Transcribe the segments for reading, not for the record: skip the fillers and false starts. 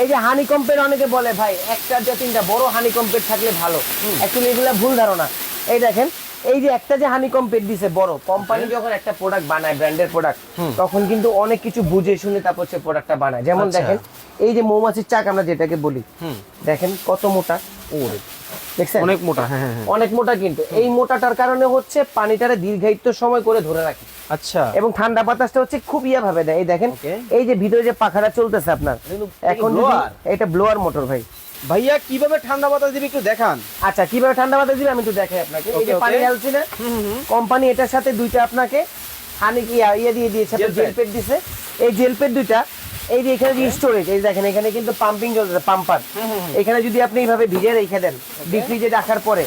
এই যে হানিকম্পের অনেকে বলে ভাই একটা যে তিনটা বড় হানিকম্পের থাকলে ভালো, অ্যাকচুয়ালি এগুলা ভুল ধারণা। এই দেখেন এই যে একটা যে হানিকম্পের দিছে বড়, কোম্পানি যখন একটা প্রোডাক্ট বানায় ব্র্যান্ডের প্রোডাক্ট, তখন কিন্তু অনেক কিছু বুঝে শুনে তারপর সে প্রোডাক্টটা বানায়। যেমন দেখেন এই যে মৌমাছির চাক আমরা যেটাকে বলি, দেখেন কত মোটা, ওরে দেখছেন অনেক মোটা। হ্যাঁ হ্যাঁ অনেক মোটা, কিন্তু এই মোটাটার কারণে হচ্ছে পানিটারে দীর্ঘায়িত সময় করে ধরে রাখে। আচ্ছা, এবং ঠান্ডা বাতাসটা হচ্ছে খুব ইয়া ভাবে দেয়। এই দেখেন এই যে ভিতরে যে পাখাটা চলতেছে আপনার, এখন এটা ব্লোয়ার মোটর ভাই। ভাইয়া কিভাবে ঠান্ডা বাতাস দিবে একটু দেখান। আচ্ছা কিভাবে ঠান্ডা বাতাস দিবে আমি একটু দেখাই আপনাকে। এই যে পানি ঢালছি না, কোম্পানি এটার সাথে দুইটা আপনাকে ইয়ে দিয়ে দিয়েছে, জেল পেড দিছে। এই জেল পেড দুইটা এই যে এখানে যে স্টোরেজ, এই দেখেন এখানে কিন্তু পাম্পিং চলতেছে, পাম্পার। এখানে যদি আপনি এইভাবে ভিজিয়ে রেখে দেন ডিপ ফ্রিজে রাখার পরে,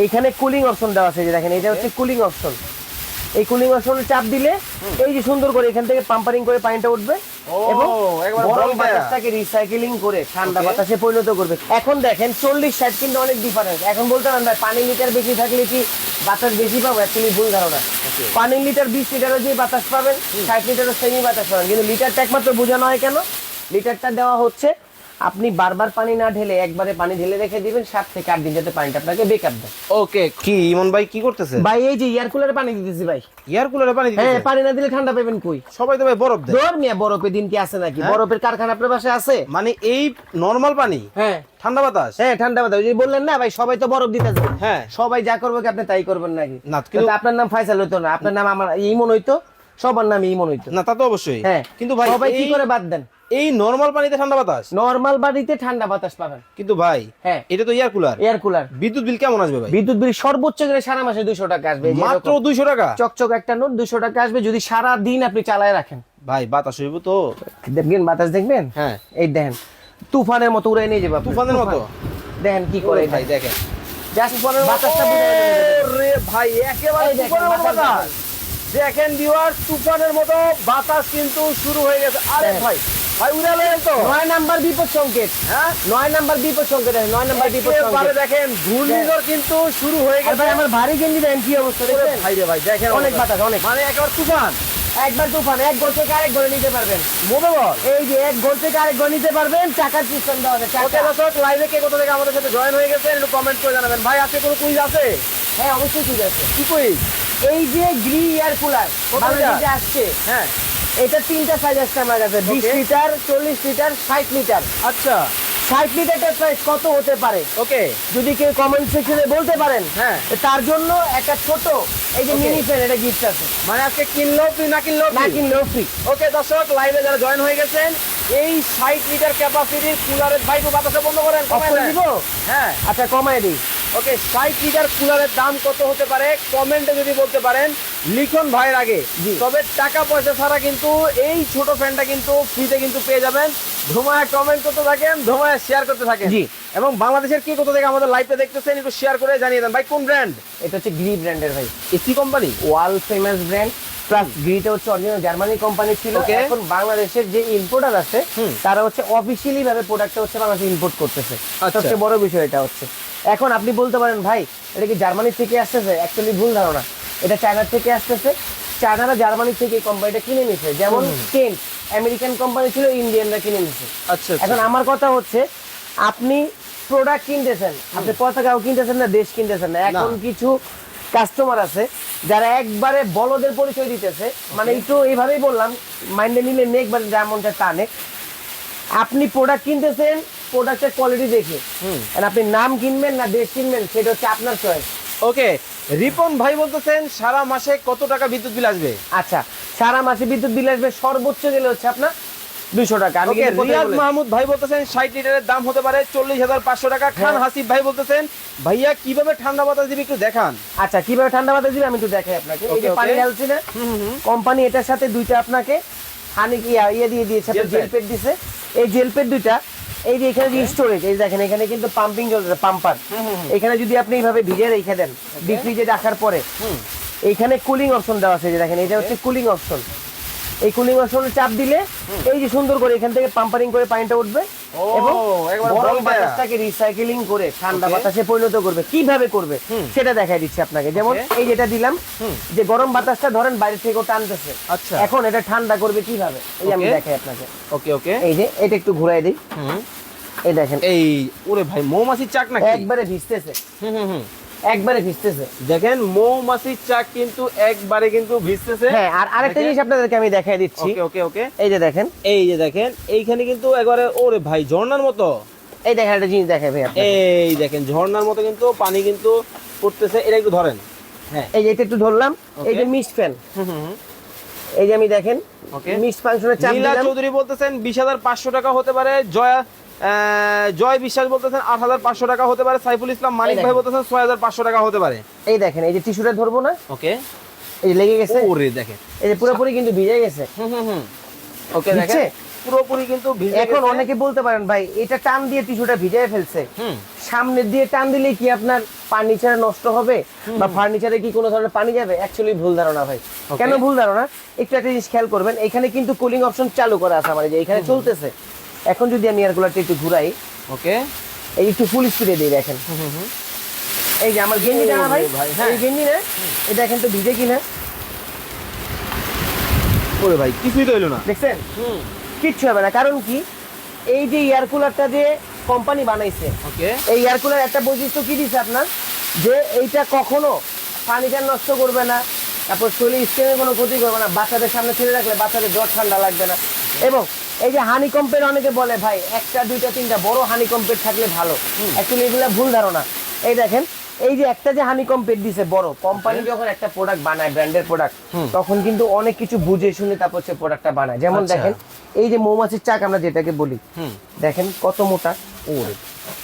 এইখানে কুলিং অপশন দেওয়া আছে, যে দেখেন এটা হচ্ছে কুলিং অপশন। এই কুলিং অপশনে চাপ দিলে এই যে সুন্দর করে এখান থেকে পাম্পারিং করে পানিটা উঠবে এবং গরম বাতাসটাকে রিসাইকেলিং করে ঠান্ডা বাতাসে পরিণত করবে। এখন দেখেন 40-60 কিন্তু অনেক ডিফারেন্স। এখন বলতে পারেন ভাই পানির লিটার বেশি থাকলে কি বাতাস বেশি পাবো, অ্যাকচুয়ালি ভুল ধারণা। পানির লিটার 20 লিটারও যে বাতাস পাবেন, 60 লিটারও সেমি বাতাস পাবেন, কিন্তু লিটারটা একমাত্র বোঝানো হয় কেন, লিটারটা দেওয়া হচ্ছে আপনি বারবার পানি না ঢেলে একবারে পানি ঢেলে রেখে দিবেন 7 থেকে 8 দিন, যাতে পানিটা আপনাকে বেকআপ দেয়। ওকে, কি ইমন ভাই কি করতেছে? ভাই এই যে এয়ার কুলারে পানি দিতেছি ভাই। এয়ার কুলারে পানি দিতেছে? হ্যাঁ, পানি না দিলে ঠান্ডা পাবেন কই? সবাই তো ভাই বরফ দেয়। দর মিয়া বরফে দিন কি আছে নাকি? বরফের কারখানা আপনার পাশে আছে? মানে এই নরমাল পানি? হ্যাঁ ঠান্ডা বাতাস? হ্যাঁ ঠান্ডা বাতাস। ওই যে বললেন না ভাই সবাই তো বরফ দিতে যায়, হ্যাঁ সবাই যা করবে কি আপনি তাই করবেন নাকি? না, কিন্তু আপনার নাম ফাইসাল হইতো না, আপনার নাম আমার ইমন হইতো, সবার নাম ইমন হইতো না, তা তো অবশ্যই। হ্যাঁ, কিন্তু ভাই সবাই কি করে বাদ দেন? এই নরমাল পানিতে ঠান্ডা বাতাস? নরমাল বাড়িতে ঠান্ডা বাতাস পাবেন, কিন্তু ভাই হ্যাঁ এটা তো এয়ার কুলার। Air cooler. বিদ্যুৎ বিল কেমন আসবে ভাই? বিদ্যুৎ বিল সর্বোচ্চ গেলে সারা মাসে 200 টাকা আসবে। মাত্র 200 টাকা? চকচক একটা নোট 200 টাকা আসবে যদি সারা দিন আপনি চালায় রাখেন। ভাই বাতাস হইব তো? দেখবেন বাতাস, দেখবেন। হ্যাঁ এই দেখেন তুফানের মতো উড়ে নিয়ে যাবে। তুফানের মতো? দেখেন কি করে ভাই, দেখেন জাস্ট তুফানের বাতাসটা রে ভাই, একেবারে তুফানের মতো বাতাস। দেখেন ভিউয়ার, তুফানের মতো বাতাস কিন্তু শুরু হয়ে গেছে। আরে ভাই ভাই উড়ালেন তো। 9 নাম্বার বিপদ সংকেত। হ্যাঁ 9 নাম্বার বিপদ সংকেত, 9 নাম্বার বিপদ সংকেত। দেখেন ঘূর্ণিঝড় কিন্তু শুরু হয়ে গেছে। ভাই আমার ভারী গেঞ্জি দেন কি অবস্থা দেখেন? ভাই রে ভাই দেখেন অনেক বাতাস, অনেক, মানে একেবারে তুফান। একবার তুফান, এক ঘর থেকে আরেক ঘরে নিতে পারবেন। মোবাইল এই যে এক ঘর থেকে আরেক ঘর নিতে পারবেন, চাকার সিস্টেম দেওয়া আছে। ওকে দর্শক, লাইভে কে কোথা থেকে আমাদের সাথে জয়েন হয়ে গেছেন একটু কমেন্ট করে জানাবেন। ভাই আজকে কোনো কুইজ আছে? হ্যাঁ অবশ্যই ঠিক আছে। কি কুইজ? এই যে গ্রি এয়ার কুলার বাংলাদেশে আসছে, হ্যাঁ এটা 3টা সাইজ আসছে আমার কাছে, 20 লিটার, 40 লিটার, 60 লিটার। আচ্ছা, 60 লিটারটার প্রাইস কত হতে পারে ওকে যদি কেউ কমেন্ট সেকশনে বলতে পারেন, হ্যাঁ তার জন্য একটা ছোট এই যে মিনি ফ্যান, এটা গিফট আছে। মানে আজকে কিনলেও ফ্রি, না কিনলেও না কিনলেও ফ্রি। ওকে দর্শক, লাইভে যারা জয়েন হয়ে গেছেন, এই 60 লিটার ক্যাপাসিটির কুলারের ভাই বাতাসে বন্ধ করেন, কমায় অফার দিব। হ্যাঁ আচ্ছা কমায় দিই। ওকে, 60 লিটার কুলারের দাম কত হতে পারে কমেন্টে যদি বলতে পারেন লিখন ভাইয়ের আগে। তবে টাকা পয়সা ছাড়া কিন্তু এই ছোট ফ্যানটা কিন্তু ফ্রিতে কিন্তু পেয়ে যাবেন। ধুমায় কমেন্ট করতে থাকেন, ধুমায় শেয়ার করতে থাকেন। জি, এবং বাংলাদেশের কে কোথা থেকে আমাদের লাইভটা দেখতেছেন একটু শেয়ার করে জানিয়ে দেন। ভাই কোন ব্র্যান্ড? এটা হচ্ছে গ্রি ব্র্যান্ডের ভাই, AC company, world famous brand. Plus গ্রিটা হচ্ছে অরিজিনাল জার্মানি কোম্পানি ছিল, এখন বাংলাদেশের যে ইম্পোর্টার আছে তারা হচ্ছে অফিশিয়ালি ভাবে প্রোডাক্টটা হচ্ছে বাংলাদেশে ইম্পোর্ট করতেছে। সবচেয়ে বড় বিষয় এটা হচ্ছে। এখন আপনি বলতে পারেন ভাই এটা কি জার্মানি থেকে আসতেছে, অ্যাকচুয়ালি ভুল ধারণা, এটা চায়না থেকে আসতেছে। চায়নারা জার্মানি থেকে এই কোম্পানিটা কিনে নিছে, যেমন কেন্ট আমেরিকান কোম্পানি ছিল, ইন্ডিয়ানরা কিনে নিছে। আচ্ছা, এখন আমার কথা হচ্ছে আপনি প্রোডাক্ট কিনতেছেন, আপনি পতাকাও কিনতেছেন না, দেশ কিনতেছেন না। এখন কিছু কাস্টমার আছে যারা একবারে বলদের পরিচয় দিতেছে, মানে একটু এইভাবেই বললাম, মাইন্ডে নিলে নেক বা যেমনটা টানে। আপনি প্রোডাক্ট কিনতেছেন প্রোডাক্টের কোয়ালিটি দেখে, আপনি নাম কিনবেন না দেশ কিনবেন সেটা হচ্ছে আপনার চয়েস। ওকে, রিপন ভাই বলতেছেন সারা মাসে কত টাকা বিদ্যুৎ বিল আসবে? আচ্ছা, সারা মাসে বিদ্যুৎ বিল আসবে সর্বোচ্চ গেলে হচ্ছে আপনার 200 টাকা। আমি রিয়াজ মাহমুদ ভাই বলতেছেন 60 লিটারের দাম হতে পারে 40,500 টাকা। খান হাসিব ভাই বলতেছেন ভাইয়া কিভাবে ঠান্ডা বাতাস দিবে একটু দেখান। আচ্ছা কিভাবে ঠান্ডা বাতাস দিবে আমি একটু দেখাই আপনাকে। এই যে পানি ঢালছি না, কোম্পানি এটার সাথে দুইটা আপনাকে ইয়ে দিয়ে দিয়েছে, জেল পেড দিছে। এই জেল পেড দুইটা এই যে এখানে যে স্টোরেজ, এই দেখেন এখানে কিন্তু পাম্পিং চলতেছে, পাম্পার। এখানে যদি আপনি এইভাবে ভিজিয়ে রেখে দেন ডিপ ফ্রিজে রাখার পরে, এইখানে কুলিং অপশন দেওয়া আছে, যে দেখেন এটা হচ্ছে কুলিং অপশন। এই কুলিং অপশনে চাপ দিলে এই যে সুন্দর করে এখান থেকে পাম্পারিং করে পানিটা উঠবে ও, এবং একবার গরম বলটা। বাতাসটাকে রিসাইকেলিং করে ঠান্ডা Okay. বাতাসে পরিণত করবে। কিভাবে করবে সেটা দেখাই দিচ্ছি আপনাকে। যেমন Okay. এই যেটা দিলাম, যে গরম বাতাসটা ধরেন বাইরে থেকে টানতেছে, আচ্ছা। এখন এটা ঠান্ডা করবে কিভাবে, এই যে আমি Okay. দেখাই আপনাকে। ওকে ওকে। এই যে এটা একটু ঘুরাই দিই, এই দেখেন এই ওরে ভাই মৌমাছির চাক নাকি? একবারে ভিজতেছে, হুম। একবারে ভিজতেছে। দেখেন মৌমাছির চাক কিন্তু একবারে কিন্তু ভিজতেছে। হ্যাঁ, আর আরেকটা দেখেন। জিনিস আপনাদেরকে আমি দেখাই দিচ্ছি। ওকে ওকে ওকে। এই যে দেখেন, এই যে দেখেন এইখানে কিন্তু একবারে ওরে ভাই ঝর্ণার মতো, এই দেখেন একটা জিনিস দেখাই ভাই আপনাকে। এই দেখেন ঝর্ণার মতো কিন্তু পানি কিন্তু পড়তেছে। এটা একটু ধরেন। হ্যাঁ। এই যে এটা একটু ধরলাম, এই যে Okay. মিস্ট ফ্যান, হুম। এই যে আমি দেখেন Okay. মিস্ট ফাংশনে চাপ নীলা দিলাম। চৌধুরী বলতেছেন 20,500 টাকা হতে পারে, জয় বিশ্বাস বলতেছেন 8,500 টাকা হতে পারে, সাইফুল ইসলাম মানিক দেখেন। ভাই বলতেছেন 6,500 টাকা হতে পারে। এই দেখেন, এই যে টিস্যুটা ধরবো না, ওকে। এই যে লেগে গেছে, ওরে দেখেন। এই যে পুরোপুরি কিন্তু ভিজে গেছে। ওকে দেখেন ভিজছে? পুরোপুরি কিন্তু ভিজে এখন গেছে। অনেকে বলতে পারেন ভাই এটা টান দিয়ে টিস্যুটা ভিজায় ফেলছে, হুম। সামনের দিয়ে টান দিলে কি আপনার ফার্নিচার নষ্ট হবে বা ফার্নিচারে কি কোনো ধরনের পানি যাবে? অ্যাকচুয়ালি ভুল ধারণা ভাই। Okay. কেন ভুল ধারণা? একটু একটা জিনিস খেয়াল করবেন, এখানে কিন্তু কুলিং অপশন চালু করা আছে আমার, এই যে এখানে চলতেছে। এখন যদি আমি এয়ার কুলারটা একটু ঘুরাই, ওকে। এই একটু ফুল স্পিডে দিই, দেখেন এই যে আমার গেঞ্জি টানা ভাই, ওরে ভাই, হ্যাঁ। এই গেঞ্জি না, এই দেখেন তো ভিজে কিনা, ওরে ভাই কিছুই তো হইলো না। দেখছেন? কিচ্ছু হবে না। কারণ কি, এই যে এয়ার কুলারটা যে কোম্পানি বানাইছে, ওকে। এই এয়ার কুলার একটা বৈশিষ্ট্য কি দিচ্ছে আপনার, যে এইটা কখনো ফার্নিচার নষ্ট করবে না, তারপর শরীর স্কিনের কোনো ক্ষতি করবে না, বাচ্চাদের সামনে ছেড়ে রাখলে বাচ্চাদের জ্বর ঠান্ডা লাগবে না। এবং এই যে হানি কম্পের অনেকে বলে ভাই একটা দুইটা তিনটা বড় হানি কম্পেট থাকলে ভালো, অ্যাকচুয়ালি এগুলো ভুল ধারণা। এই দেখেন, এই যে একটা যে হানি কম্পেট দিছে বড়, কোম্পানি যখন একটা প্রোডাক্ট বানায় ব্র্যান্ডের প্রোডাক্ট, তখন কিন্তু অনেক কিছু বুঝে শুনে তারপর হচ্ছে প্রোডাক্টটা বানায়। যেমন আচ্ছা। দেখেন এই যে মৌমাছির চাক আমরা যেটাকে বলি, দেখেন কত মোটা, ওরে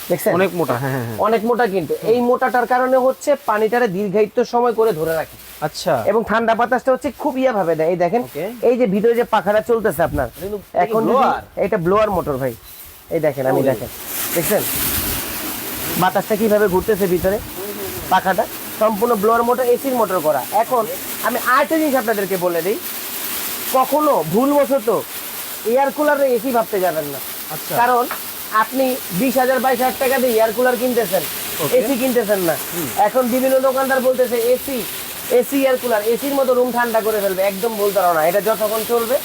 দেখছেন অনেক মোটা। হ্যাঁ। অনেক মোটা, কিন্তু এই মোটাটার কারণে হচ্ছে পানিটারে দীর্ঘায়িত সময় করে ধরে রাখে আচ্ছা। এবং ঠান্ডা বাতাসটা হচ্ছে খুব ভাবে দেয়। এই দেখেন Okay. এই যে ভিতরে যে পাখাটা চলতেছে আপনার, এটা কিন্তু এখন blower? এটা ব্লোয়ার মোটর ভাই, এই দেখেন আমি ওরে। দেখেন, দেখছেন বাতাসটা কিভাবে ঘুরতেছে ভিতরে, পাখাটা সম্পূর্ণ ব্লোয়ার মোটর, এসির মোটর করা। এখন আমি আরেকটা জিনিস আপনাদেরকে বলে দিই, কখনো ভুলবশত এয়ার কুলার এসি ভাবতে যাবেন না। আচ্ছা। কারণ আপনি 20,000 22,000 টাকা দিয়ে এয়ার কুলার কিনতেছেন, Okay. এসি কিনতেছেন না। এখন বিভিন্ন দোকানদার বলতেছে এসি এয়ার কুলার এসির মতো রুম ঠান্ডা করে ফেলবে, একদম ভুল ধারণা। এটা যতক্ষণ চলবে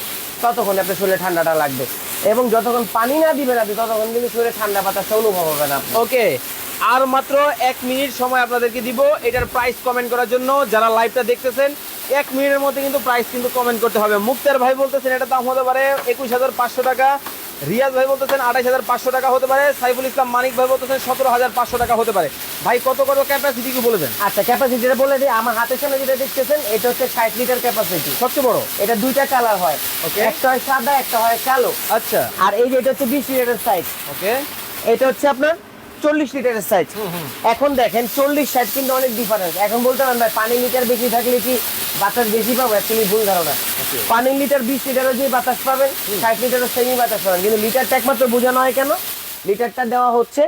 ততক্ষণ আপনার শরীরে ঠান্ডাটা লাগবে, এবং যতক্ষণ পানি না দিবেন আপনি ততক্ষণ কিন্তু শরীরে ঠান্ডা বাতাসটা অনুভব হবে না আপনার। ওকে, আর মাত্র 1 মিনিট সময় আপনাদেরকে দিব এটার প্রাইস কমেন্ট করার জন্য। যারা লাইভটা দেখতেছেন 1 মিনিটের মধ্যে কিন্তু প্রাইস কিন্তু কমেন্ট করতে হবে। মুক্তার ভাই বলতেছেন এটা দাম হতে পারে 21,500 টাকা, রিয়াজ ভাই বলতেছেন 28,500 টাকা হতে পারে, সাইফুল ইসলাম মানিক ভাই বলতেছেন 17,500 টাকা হতে পারে। ভাই কত ক্যাপাসিটি কি বলে দেন? আচ্ছা, ক্যাপাসিটিটা বলে দিই। আমার হাতের সামনে যেটা দেখতেছেন এটা হচ্ছে 60 লিটার ক্যাপাসিটি, সবচেয়ে বড়। এটা দুইটা কালার হয়, Okay. একটা হয় সাদা, একটা হয় কালো। আচ্ছা। আর এই যে এটা হচ্ছে 20 লিটারের সাইজ, ওকে। এটা হচ্ছে আপনার 40 লিটারের সাইজ। এখন দেখেন 40 60 কিন্তু অনেক ডিফারেন্স। এখন বলতে পারেন ভাই পানির লিটার বেশি থাকলে কি বাতাস বেশি পাবো? অ্যাকচুয়ালি ভুল ধারণা। পানির লিটার 20 লিটারের যে বাতাস পাবেন, 60 লিটারের সেমি বাতাস পাবেন, কিন্তু লিটারটা একমাত্র বোঝানো হয় কেন, লিটারটা দেওয়া হচ্ছে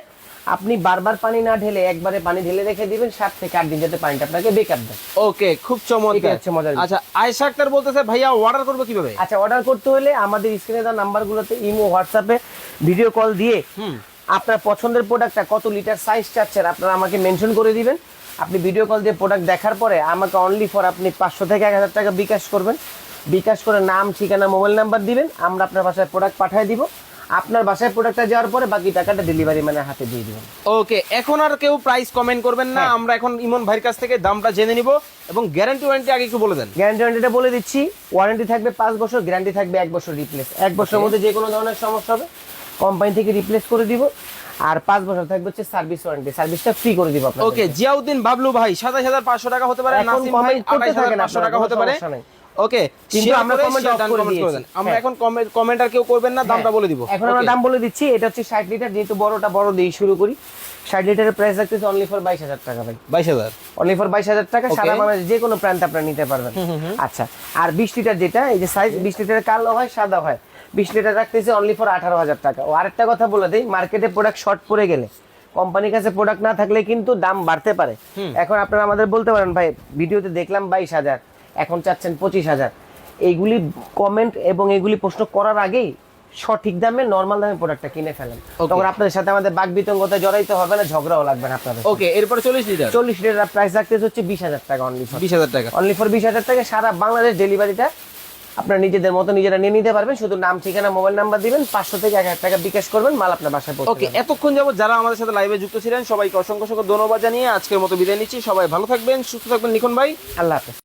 আপনি বারবার পানি না ঢেলে একবারে পানি ঢেলে রেখে দিবেন 7 থেকে 8 দিন, যাতে পানিটা আপনাকে বেকআপ দেয়। ওকে, খুব এটা চমৎকার। হচ্ছে মজার বিষয়। আচ্ছা, আয়েশা আক্তার বলতেছে ভাইয়া অর্ডার করব কিভাবে? আচ্ছা, অর্ডার করতে হলে আমাদের স্ক্রিনে দেওয়া নাম্বারগুলোতে ইমো হোয়াটসঅ্যাপে ভিডিও কল দিয়ে আপনার পছন্দের প্রোডাক্টটা কত লিটার সাইজ চাচ্ছেন আপনারা আমাকে মেনশন করে দিবেন। আপনি ভিডিও কল দিয়ে প্রোডাক্ট দেখার পরে আমাকে অনলি ফর আপনি 500 থেকে 1000 টাকা বিকাশ করবেন। বিকাশ করে নাম, ঠিকানা, মোবাইল নাম্বার দিবেন, আমরা আপনার বাসায় প্রোডাক্ট পাঠিয়ে দিব। আপনার বাসায় প্রোডাক্টটা যাওয়ার পরে বাকি টাকাটা ডেলিভারি ম্যানের হাতে দিয়ে দিবেন। ওকে, এখন আর কেউ প্রাইস কমেন্ট করবেন না, আমরা এখন ইমন ভাইয়ের কাছ থেকে দামটা জেনে নিব। এবং গ্যারান্টি ওয়ারেন্টি আগে একটু বলে দেন। গ্যারান্টি বলে দিচ্ছি, ওয়ারেন্টি থাকবে 5 বছর, গ্যারান্টি থাকবে 1 বছর রিপ্লেস। 1 বছরের মধ্যে যে কোনো ধরনের সমস্যা হবে কোম্পানি থেকে রিপ্লেস করে দিব, আর 5 বছর থাকবে হচ্ছে সার্ভিস ওয়ারেন্টি, সার্ভিসটা ফ্রি করে দিব আপনাদের। ওকে, জিয়াউদ্দিন বাবলু ভাই 27,500 টাকা হতে পারে, এখন নাসিম ভাই comment করতে থাকেন 28,500 টাকা আপনারা, হতে কোনো পারে। সমস্যা নাই। ওকে, কিন্তু আমরা comment off করে দিয়েছি। আমরা হ্যাঁ। এখন কমেন্ট আর কেউ করবেন না, দামটা বলে দিব। এখন আমরা দাম বলে দিচ্ছি। এটা হচ্ছে 60 লিটার, যেহেতু বড় দিয়ে শুরু করি। 60 লিটারের প্রাইস রাখতেছে অনলি ফর 22,000 টাকা ভাই, 22,000। অনলি ফর 22,000 টাকা। Okay. সারা বাংলাদেশ যে কোনো প্রান্তে আপনারা নিতে পারবেন। আচ্ছা, আর 20 লিটার যেটা, এই যে সাইজ 20 লিটারের কালো হয়, সাদা হয়, 20 লিটার রাখতেছে অনলি ফর 18,000 টাকা। ও আরেকটা কথা বলে দেই, মার্কেটে প্রোডাক্ট শর্ট পড়ে গেলে, কোম্পানির কাছে প্রোডাক্ট না থাকলে কিন্তু দাম বাড়তে পারে। এখন আপনারা আমাদের বলতে পারেন ভাই ভিডিওতে দেখলাম 22,000, এখন চাচ্ছেন 25,000। এইগুলি কমেন্ট এবং এইগুলি প্রশ্ন করার আগেই সঠিক দামে নরমাল দামে প্রোডাক্টটা কিনে ফেলেন। Okay. তখন আপনাদের সাথে আমাদের বাক বিতঙ্গতে জড়াইতে হবে না, ঝগড়াও লাগবে না আপনাদের। ওকে, এরপরে 40 লিটার 40 লিটার প্রাইস রাখতেছে হচ্ছে 20,000 টাকা অনলি ফর 20,000 টাকা। 20,000 টাকা। সারা বাংলাদেশ ডেলিভারিটা আপনারা নিজেদের মতো নিজেরা নিয়ে নিতে পারবেন। শুধু নাম, ঠিকানা, মোবাইল নাম্বার দিবেন, 500 থেকে 1,000 টাকা বিকাশ করবেন, মাল আপনার বাসায় পৌঁছে ওকে, যাবে। এতক্ষণ যাবত যারা আমাদের সাথে লাইভে যুক্ত ছিলেন সবাইকে অসংখ্য অসংখ্য ধন্যবাদ জানিয়ে আজকের মতো বিদায় নিচ্ছি। সবাই ভালো থাকবেন, সুস্থ থাকবেন। লিখন ভাই, আল্লাহ হাফেজ।